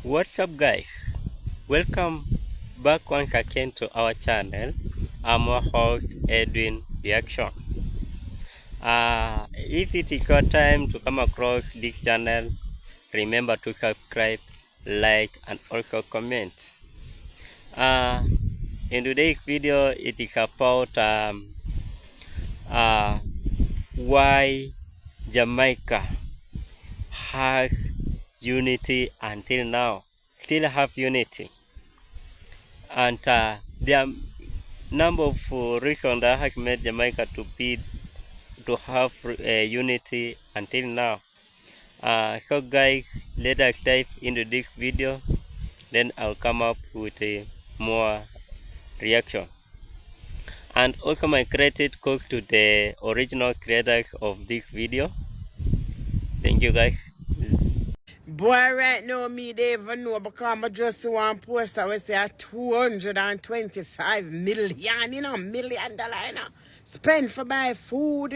What's up, guys? Welcome back once again to our channel. I'm your host Edwin Reaction. If it is your time to come across this channel, remember to subscribe, like, and also comment. In today's video, it is about uh, why Jamaica has unity until now, still have unity, and there are number of reasons that has made Jamaica to have unity until now. So guys, let us dive into this video, then I'll come up with a more reaction. And also my credit goes to the original creators of this video. Thank you, guys. Boy, right now, me they even know because I just saw one poster we say 225 million, $1 million, spend for buy food,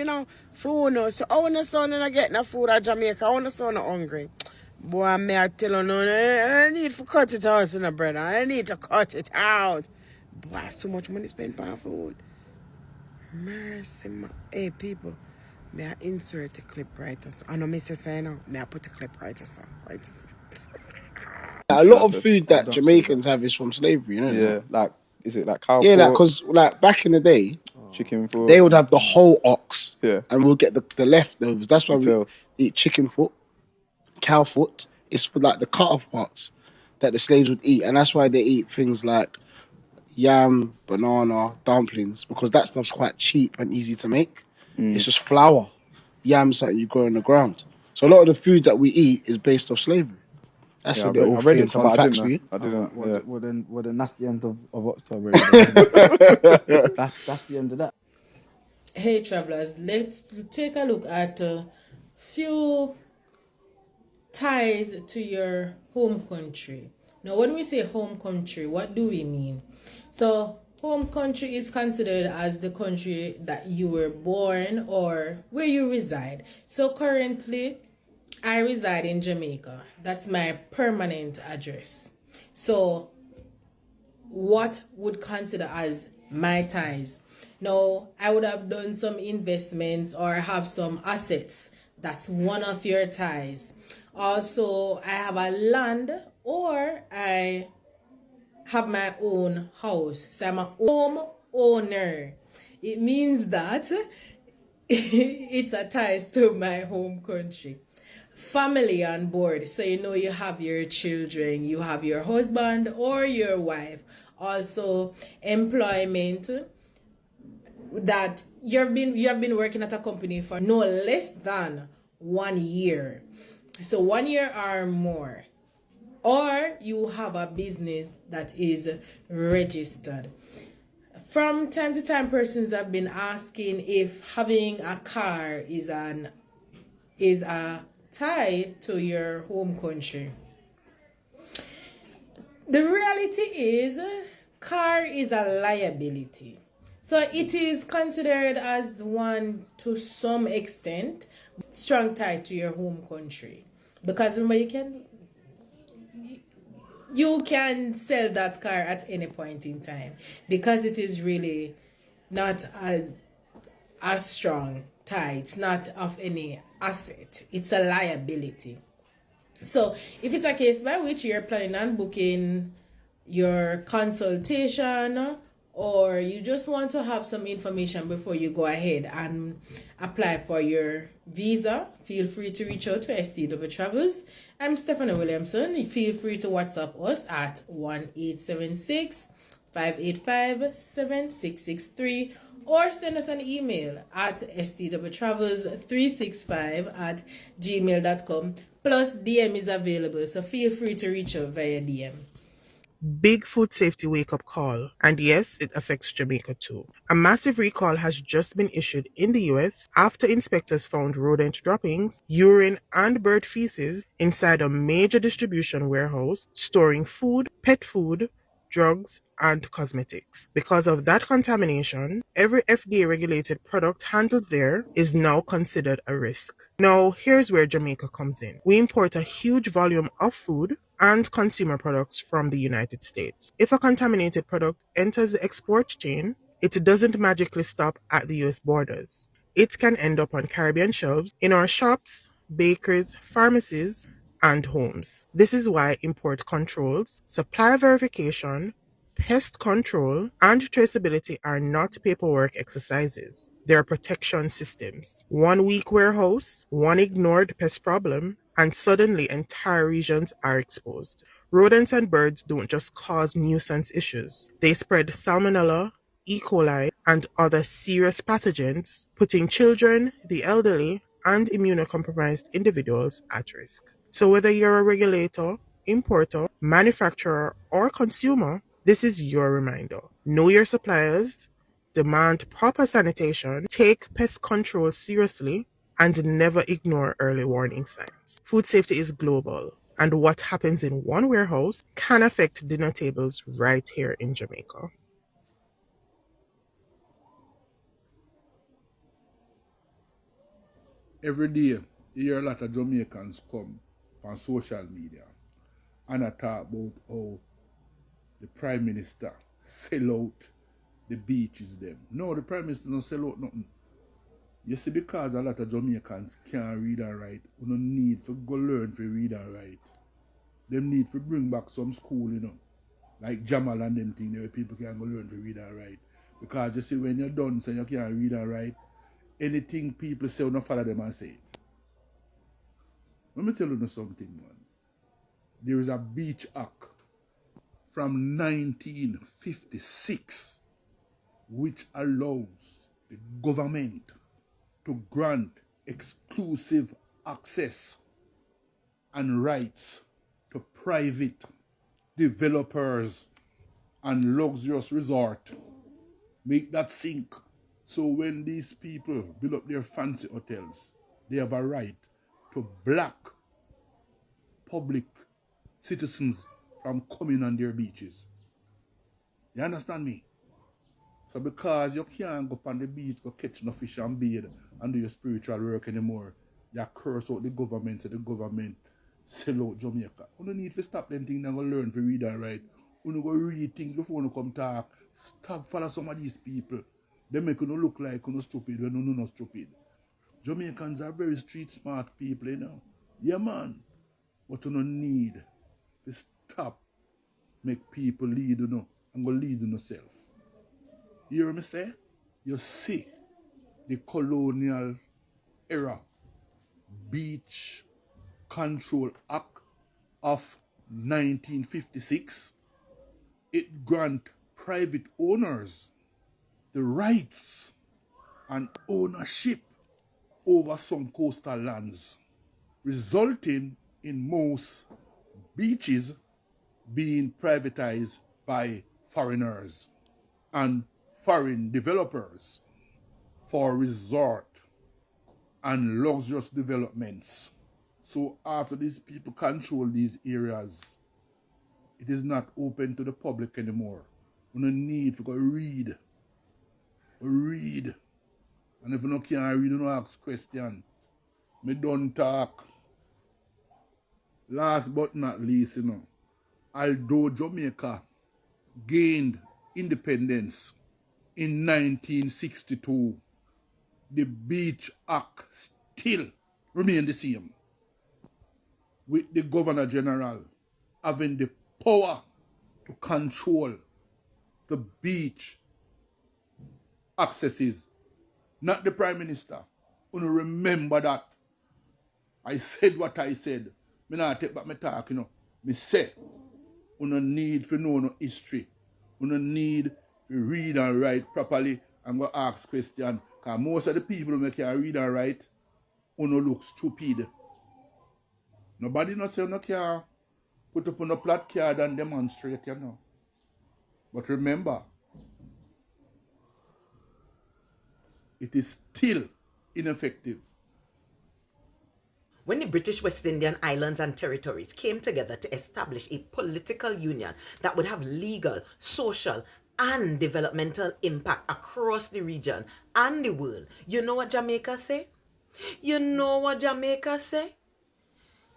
food, no. So, I want to son not get no food at Jamaica. I want to son hungry. Boy, me I tell you, no, I need to cut it out, brother. I need to cut it out. Boy, so much money spent on food. Mercy, hey, people. May I insert the clip right as I know me say now. May I put the clip right as A lot of food that Jamaicans have is from slavery, you know? Yeah, like is it like cow Yeah, like pork, because like back in the day, chicken foot? they would have the whole ox, Yeah. and we'll get the leftovers. That's why we tell. eat chicken foot, cow foot. It's for like the cut off parts that the slaves would eat, and that's why they eat things like yam, banana, dumplings, because that stuff's quite cheap and easy to make. It's just flour, yams that you grow in the ground. So a lot of the food that we eat is based off slavery. That's Yeah, a little I read thing, it, fun but I facts for you. didn't. I didn't. Yeah. Well, then that's the end of October. that's the end of that. Hey travelers, let's take a look at a few ties to your home country. Now, when we say home country, what do we mean? So, home country is considered as the country that you were born or where you reside. So, currently, I reside in Jamaica. That's my permanent address. So, what would consider as my ties? Now, I would have done some investments or have some assets. That's one of your ties. Also, I have a land or I have my own house. So I'm a home owner. It means that it's a ties to my home country. Family on board. So you have your children, you have your husband or your wife. Also, employment, that you have been working at a company for no less than 1 year. So 1 year or more. Or you have a business that is registered. From time to time, persons have been asking if having a car is a tie to your home country. The reality is, car is a liability. So it is considered as one to some extent strong tie to your home country. Because remember, you can sell that car at any point in time because it is really not a strong tie. It's not of any asset. It's a liability. So if it's a case by which you're planning on booking your consultation or you just want to have some information before you go ahead and apply for your visa, feel free to reach out to STW Travels. I'm Stephanie Williamson. Feel free to WhatsApp us at 1-876-585-7663 or send us an email at stwtravels365@gmail.com. Plus, DM is available, so feel free to reach out via DM. Big food safety wake-up call. And yes, it affects Jamaica too. A massive recall has just been issued in the US after inspectors found rodent droppings, urine, and bird feces inside a major distribution warehouse storing food, pet food, drugs, and cosmetics. Because of that contamination, every FDA-regulated product handled there is now considered a risk. Now, here's where Jamaica comes in. We import a huge volume of food, and consumer products from the United States. If a contaminated product enters the export chain, it doesn't magically stop at the US borders. It can end up on Caribbean shelves in our shops, bakeries, pharmacies, and homes. This is why import controls, supply verification, pest control, and traceability are not paperwork exercises. They are protection systems. One weak warehouse, one ignored pest problem, and suddenly entire regions are exposed. Rodents and birds don't just cause nuisance issues. They spread salmonella, E. coli, and other serious pathogens, putting children, the elderly, and immunocompromised individuals at risk. So whether you're a regulator, importer, manufacturer, or consumer, this is your reminder. Know your suppliers, demand proper sanitation, take pest control seriously, and never ignore early warning signs. Food safety is global, and what happens in one warehouse can affect dinner tables right here in Jamaica. Every day, you hear a lot of Jamaicans come on social media and I talk about how the Prime Minister sell out the beaches them. No, the Prime Minister don't sell out nothing. You see, because a lot of Jamaicans can't read and write, we don't need to go learn to read and write. Them need to bring back some school, like Jamal and them thing, where people can go learn to read and write. Because you see, when you're done saying you can't read and write, anything people say, you don't follow them and say it. Let me tell you something, man. There is a Beach Act from 1956 which allows the government to grant exclusive access and rights to private developers and luxurious resort. Make that sink. So when these people build up their fancy hotels, they have a right to block public citizens from coming on their beaches. You understand me? So because you can't go on the beach, go catch no fish and bathe and do your spiritual work anymore, you curse out the government, so the government sell out Jamaica. You don't need to stop them things and go learn to read and write. You don't go read things before you come talk. Stop follow some of these people. They make you look like you're stupid when you're not stupid. Jamaicans are very street smart people, Yeah, man. But you don't need to stop make people lead and go lead yourself. You hear me say? You see the colonial era Beach Control Act of 1956. It grant private owners the rights and ownership over some coastal lands, resulting in most beaches being privatized by foreigners and foreign developers for resort and luxurious developments. So after these people control these areas, it is not open to the public anymore. We don't need to go read. Read. And if you can't read, you don't ask question. Me don't talk. Last but not least, although Jamaica gained independence in 1962, the Beach Act still remained the same, with the Governor General having the power to control the beach accesses, not the Prime Minister. You remember that. I said what I said. Me not take back my talk, Me say, you need to know no history. You need to read and write properly and go ask questions. Because most of the people who can read and write, look stupid. Nobody not say you can put up on a placard and demonstrate, But remember, it is still ineffective. When the British West Indian Islands and Territories came together to establish a political union that would have legal, social, and developmental impact across the region and the world, you know what Jamaica say? You know what Jamaica say?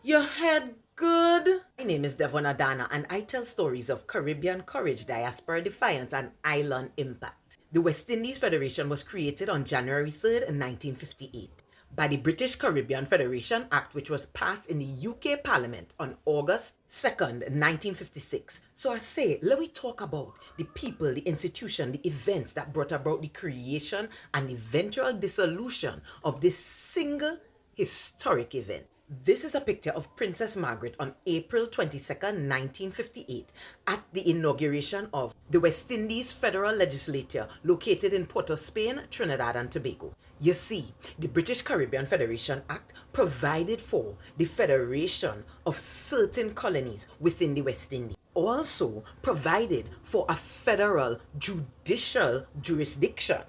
Your head good. name is Devon Adana, and I tell stories of Caribbean courage, diaspora defiance, and island impact. The West Indies Federation was created on January 3rd, 1958, by the British Caribbean Federation Act, which was passed in the UK Parliament on August 2nd, 1956. So I say, let me talk about the people, the institution, the events that brought about the creation and eventual dissolution of this single historic event. This is a picture of Princess Margaret on April 22nd, 1958, at the inauguration of the West Indies Federal Legislature located in Port of Spain, Trinidad and Tobago. You see, the British Caribbean Federation Act provided for the federation of certain colonies within the West Indies. Also provided for a federal judicial jurisdiction.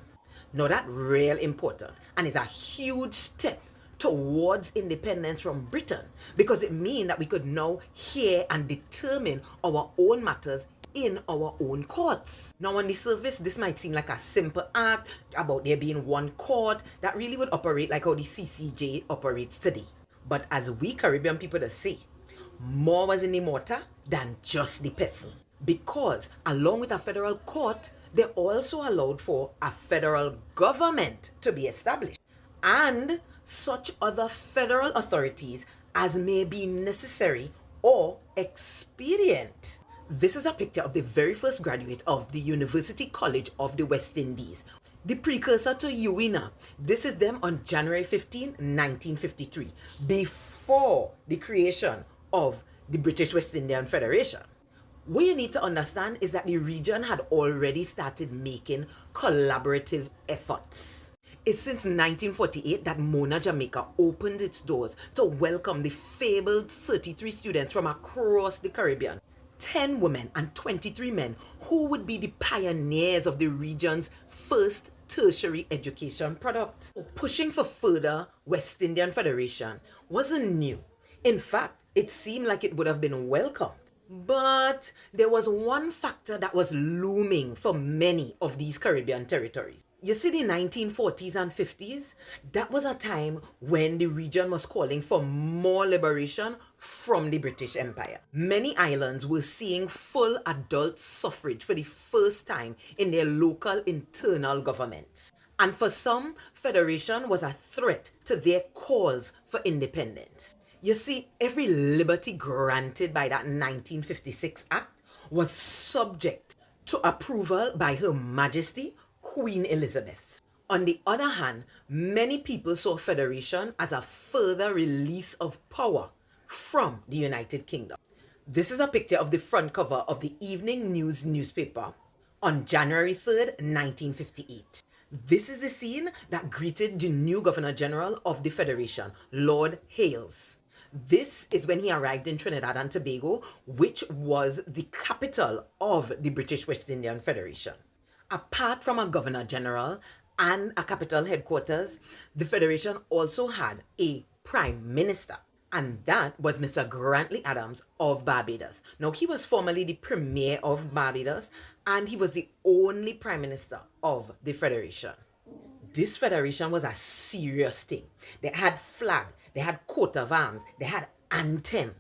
Now that's real important and is a huge step towards independence from Britain, because it means that we could now hear and determine our own matters in our own courts. Now on the surface, this might seem like a simple act about there being one court that really would operate like how the CCJ operates today. But as we Caribbean people say, more was in the mortar than just the pestle. Because along with a federal court, they also allowed for a federal government to be established, and such other federal authorities as may be necessary or expedient. This is a picture of the very first graduate of the University College of the West Indies, the precursor to UWINA. This is them on January 15, 1953, before the creation of the British West Indian Federation. What you need to understand is that the region had already started making collaborative efforts. It's since 1948 that Mona Jamaica opened its doors to welcome the fabled 33 students from across the Caribbean, 10 women and 23 men who would be the pioneers of the region's first tertiary education product. Pushing for further West Indian Federation wasn't new. In fact, it seemed like it would have been welcomed. But there was one factor that was looming for many of these Caribbean territories. You see, the 1940s and 50s, that was a time when the region was calling for more liberation from the British Empire. Many islands were seeing full adult suffrage for the first time in their local internal governments. And for some, federation was a threat to their cause for independence. You see, every liberty granted by that 1956 Act was subject to approval by Her Majesty Queen Elizabeth. On the other hand, many people saw federation as a further release of power from the United Kingdom. This is a picture of the front cover of the Evening News newspaper on January 3rd, 1958. This is the scene that greeted the new Governor General of the Federation, Lord Hales. This is when he arrived in Trinidad and Tobago, which was the capital of the British West Indian Federation. Apart from a Governor General and a capital headquarters, the Federation also had a Prime Minister, and that was Mr. Grantley Adams of Barbados. Now, he was formerly the Premier of Barbados, and he was the only Prime Minister of the Federation. This federation was a serious thing. They had flag, they had coat of arms, they had anthem.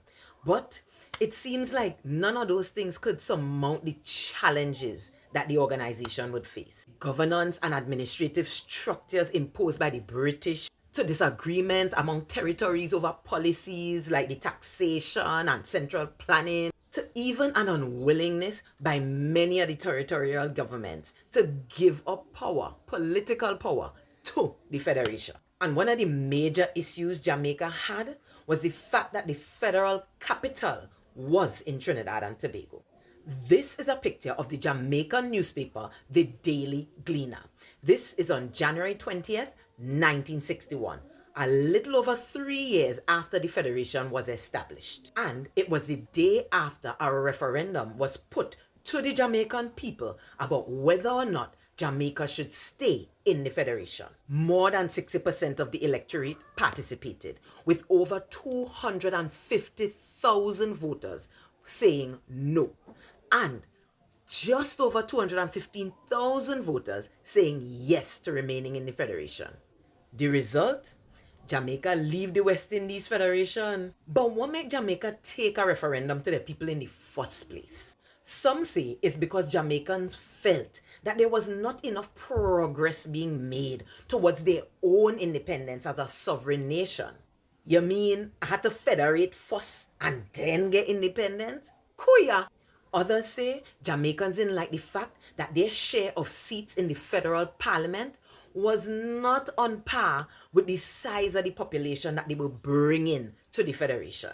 But it seems like none of those things could surmount the challenges that the organization would face. Governance and administrative structures imposed by the British, to disagreements among territories over policies like the taxation and central planning, to even an unwillingness by many of the territorial governments to give up power, political power, to the Federation. And one of the major issues Jamaica had was the fact that the federal capital was in Trinidad and Tobago. This is a picture of the Jamaican newspaper, the Daily Gleaner. This is on January 20th, 1961, a little over 3 years after the Federation was established. And it was the day after a referendum was put to the Jamaican people about whether or not Jamaica should stay in the Federation. More than 60% of the electorate participated, with over 250,000 voters saying no, and just over 215,000 voters saying yes to remaining in the Federation. The result? Jamaica leave the West Indies Federation. But what made Jamaica take a referendum to the people in the first place? Some say it's because Jamaicans felt that there was not enough progress being made towards their own independence as a sovereign nation. You mean I had to federate first and then get independence? Kuya! Others say Jamaicans didn't like the fact that their share of seats in the federal parliament was not on par with the size of the population that they were bringing to the federation.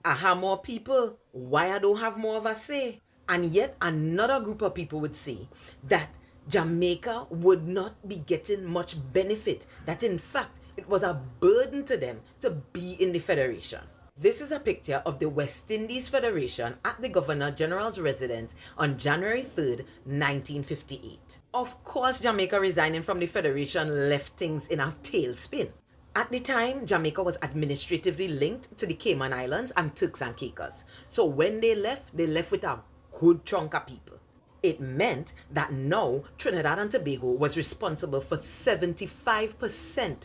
I have more people, why I don't have more of a say? And yet another group of people would say that Jamaica would not be getting much benefit, that in fact it was a burden to them to be in the federation. This is a picture of the West Indies Federation at the Governor General's residence on January 3rd, 1958. Of course, Jamaica resigning from the federation left things in a tailspin. At the time, Jamaica was administratively linked to the Cayman Islands and Turks and Caicos. So when they left with a good chunk of people. It meant that now Trinidad and Tobago was responsible for 75%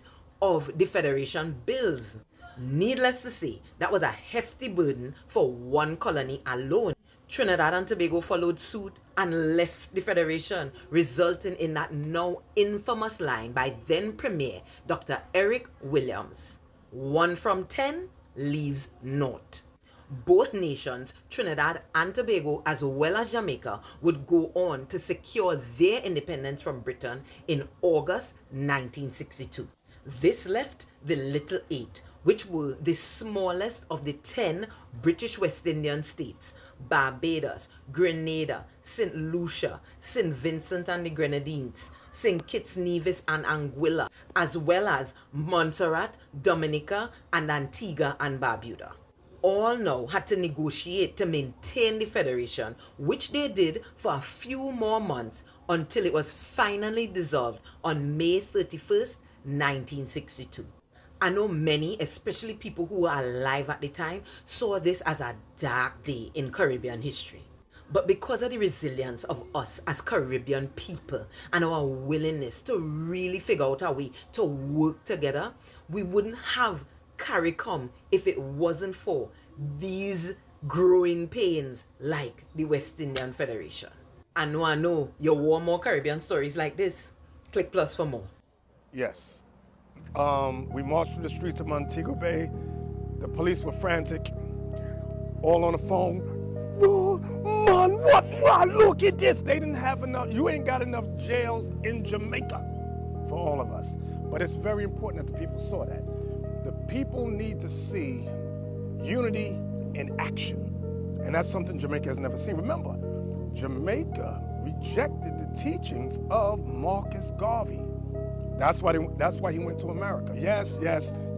of the federation bills. Needless to say, that was a hefty burden for one colony alone. Trinidad and Tobago followed suit and left the federation, resulting in that now infamous line by then Premier Dr. Eric Williams: 1 from 10 leaves naught. Both nations, Trinidad and Tobago as well as Jamaica, would go on to secure their independence from Britain in August 1962. This left the Little Eight, which were the smallest of the 10 British West Indian states: Barbados, Grenada, St. Lucia, St. Vincent and the Grenadines, St. Kitts, Nevis and Anguilla, as well as Montserrat, Dominica, and Antigua and Barbuda. All now had to negotiate to maintain the federation, which they did for a few more months until it was finally dissolved on May 31st, 1962. I know many, especially people who were alive at the time, saw this as a dark day in Caribbean history. But because of the resilience of us as Caribbean people and our willingness to really figure out a way to work together, we wouldn't have CARICOM if it wasn't for these growing pains like the West Indian Federation. I know, you want more Caribbean stories like this? Click plus for more. Yes. We marched through the streets of Montego Bay. The police were frantic, all on the phone. Oh, man, what? Wow, look at this. They didn't have enough. You ain't got enough jails in Jamaica for all of us. But it's very important that the people saw that. The people need to see unity in action. And that's something Jamaica has never seen. Remember, Jamaica rejected the teachings of Marcus Garvey. That's why he went to America. Yes,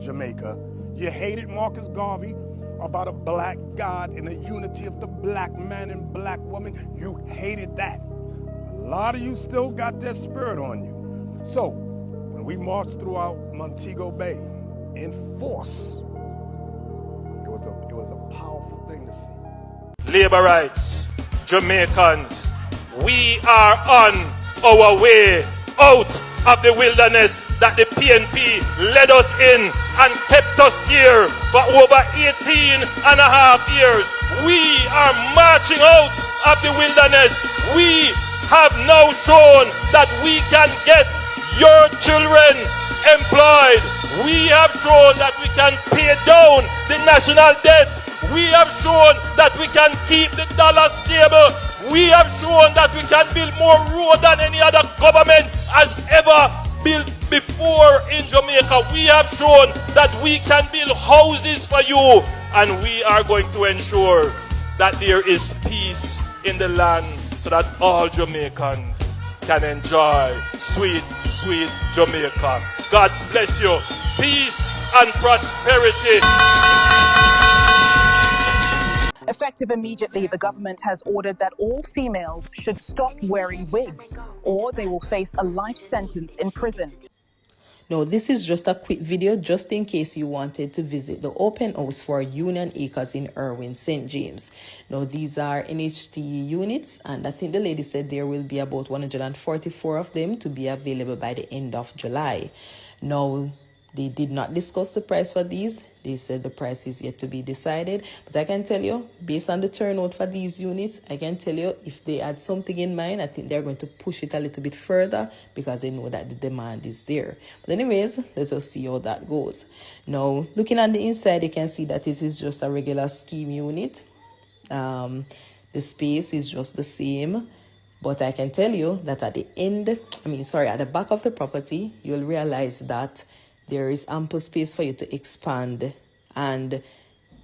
Jamaica. You hated Marcus Garvey about a black God and the unity of the black man and black woman. You hated that. A lot of you still got that spirit on you. So, when we marched throughout Montego Bay in force, it was a powerful thing to see. Labor rights, Jamaicans, we are on our way out of the wilderness that the PNP led us in and kept us here for over 18 and a half years. We are marching out of the wilderness. We have now shown that we can get your children employed. We have shown that we can pay down the national debt. We have shown that we can keep the dollar stable. We have shown that we can build more road than any other government has ever built before in Jamaica. We have shown that we can build houses for you, and we are going to ensure that there is peace in the land so that all Jamaicans can enjoy sweet, sweet Jamaica. God bless you. Peace and prosperity. Effective immediately, the government has ordered that all females should stop wearing wigs, or they will face a life sentence in prison. Now, this is just a quick video just in case you wanted to visit the open house for Union Acres in Irwin, St. James. Now, these are NHT units, and I think the lady said there will be about 144 of them to be available by the end of July. Now, They did not discuss the price for these. They said the price is yet to be decided. But I can tell you, based on the turnout for these units, I can tell you if they had something in mind, I think they're going to push it a little bit further because they know that the demand is there. But anyways, let us see how that goes. Now, looking on the inside, you can see that it is just a regular scheme unit. The space is just the same. But I can tell you that at the back of the property, you'll realize that there is ample space for you to expand. And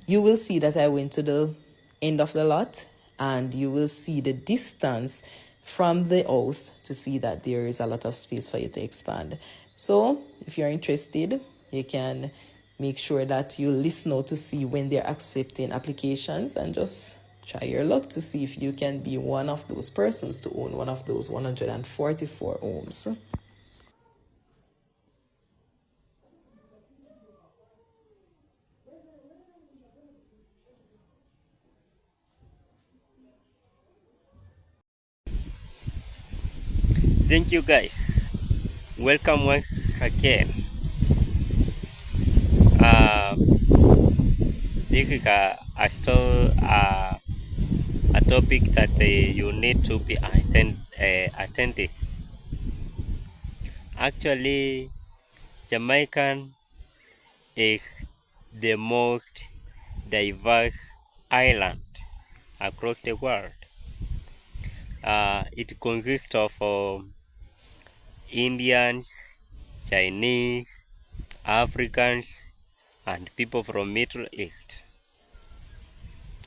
you will see that I went to the end of the lot and you will see the distance from the house to see that there is a lot of space for you to expand. So if you're interested, you can make sure that you listen out to see when they're accepting applications and just try your luck to see if you can be one of those persons to own one of those 144 homes. Thank you guys. Welcome once again. This is a topic that you need to be attentive. Actually, Jamaican is the most diverse island across the world. It consists of Indians, Chinese, Africans, and people from Middle East,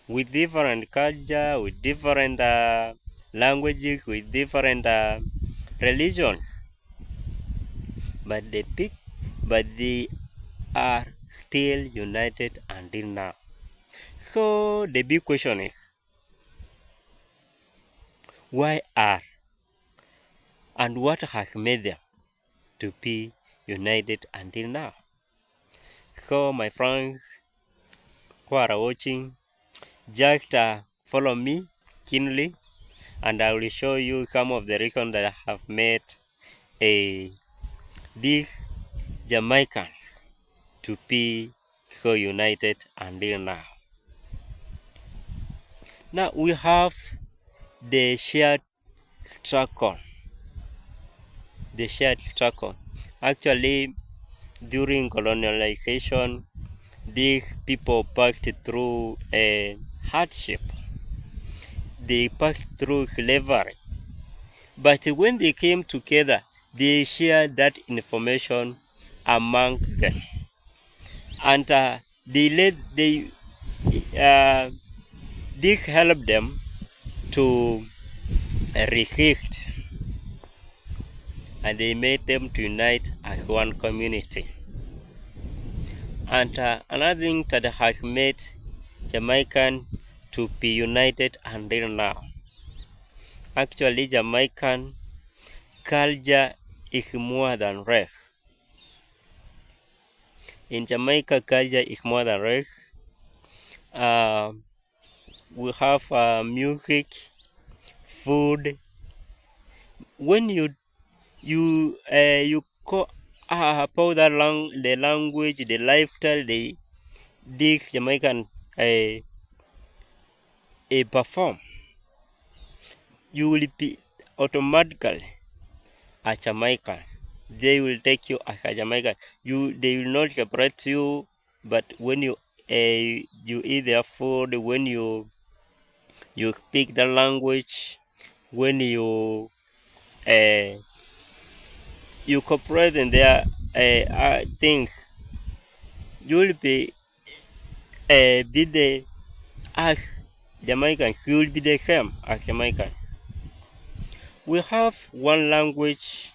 with different culture, with different languages, with different religions, but they are still united until now. So the big question is, why are and what has made them to be united until now? So my friends who are watching, just follow me keenly, and I will show you some of the reasons that have made these Jamaicans to be so united until now. Now we have the shared struggle. The shared struggle. Actually, during colonialization, these people passed through a hardship. They passed through slavery. But when they came together, they shared that information among them. And this helped them to resist, and they made them to unite as one community. And another thing that has made Jamaican to be united until now, actually Jamaican culture is more than race. In Jamaica, culture is more than race. We have music, food. When you call about the language, the lifestyle, this Jamaican perform, you will be automatically a Jamaican. They will take you as a Jamaican. They will not separate you, but when you eat their food, when you speak the language, when you cooperate in their things, you will be the as Jamaican. You will be the same as Jamaican. We have one language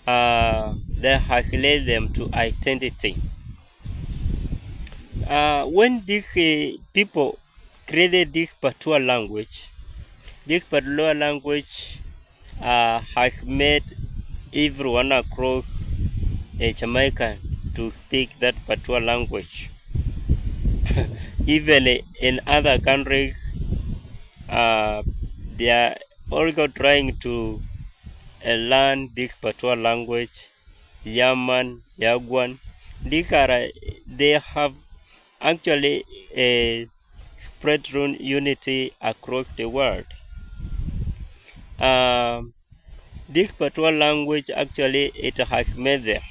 that has led them to identity. When these people created this Patois language, has made everyone across Jamaica to speak that Patois language. Even in other countries, they are also trying to learn this Patois language, Yaman, Yaguan. they have actually spread unity across the world. This patois language actually it has made them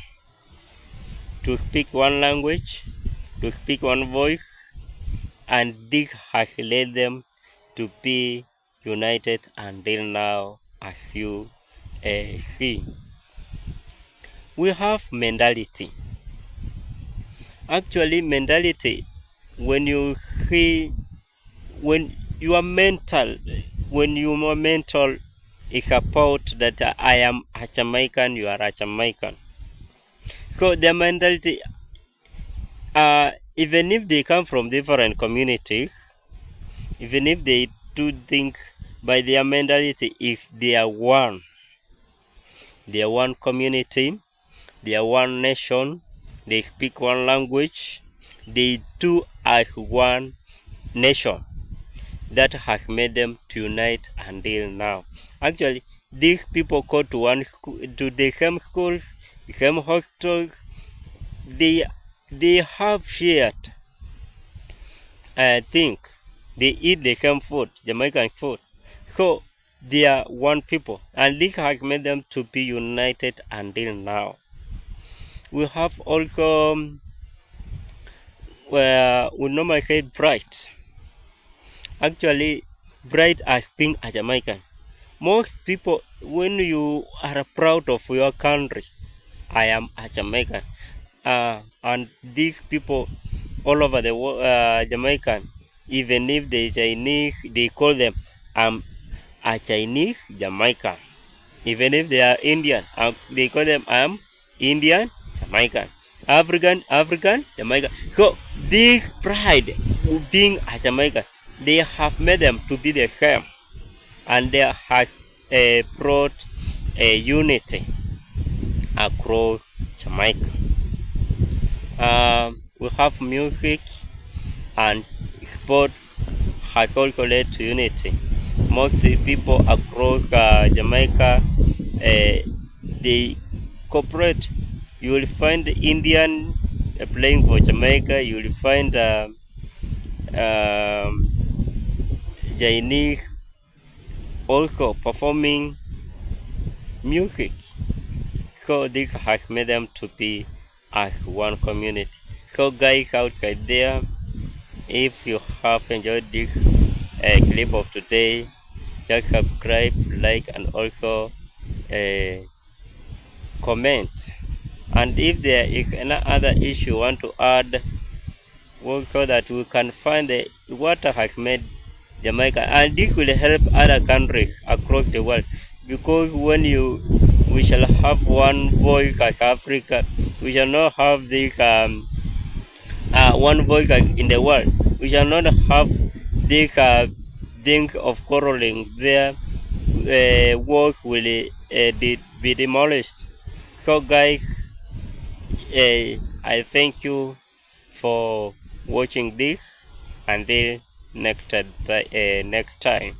to speak one language, to speak one voice, and this has led them to be united until now, as you see. We have mentality. Actually, mentality, when you see, when you are mental, it's about that I am a Jamaican, you are a Jamaican. So the mentality, even if they come from different communities, even if they do think by their mentality, if they are one community, they are one nation, they speak one language, they do as one nation. That has made them to unite until now. Actually, these people go to one school, to the same schools, the same hostels. They have shared. I think they eat the same food, Jamaican food. So they are one people, and this has made them to be united until now. We have also where we normally say bright. Actually, bright as being a Jamaican. Most people, when you are proud of your country, I am a Jamaican, and these people all over the world, Jamaican, even if they Chinese, they call them I'm a Chinese Jamaican. Even if they are Indian, they call them I'm Indian Jamaican. African Jamaican. So this pride of being a Jamaican, they have made them to be the same, and they have brought a unity across Jamaica. We have music and sport has also led to unity. Most people across Jamaica, they cooperate. You will find Indian playing for Jamaica. You will find Chinese also performing music. So this has made them to be as one community. So guys outside there, if you have enjoyed this clip of today, just subscribe, like, and also comment. And if there is any other issue you want to add, so that we can find what has made Jamaica, and this will help other countries across the world, because when we shall have one voice as Africa, we shall not have this one voice in the world. We shall not have this thing of quarreling there. Work will be demolished. So guys, I thank you for watching this. Until next time.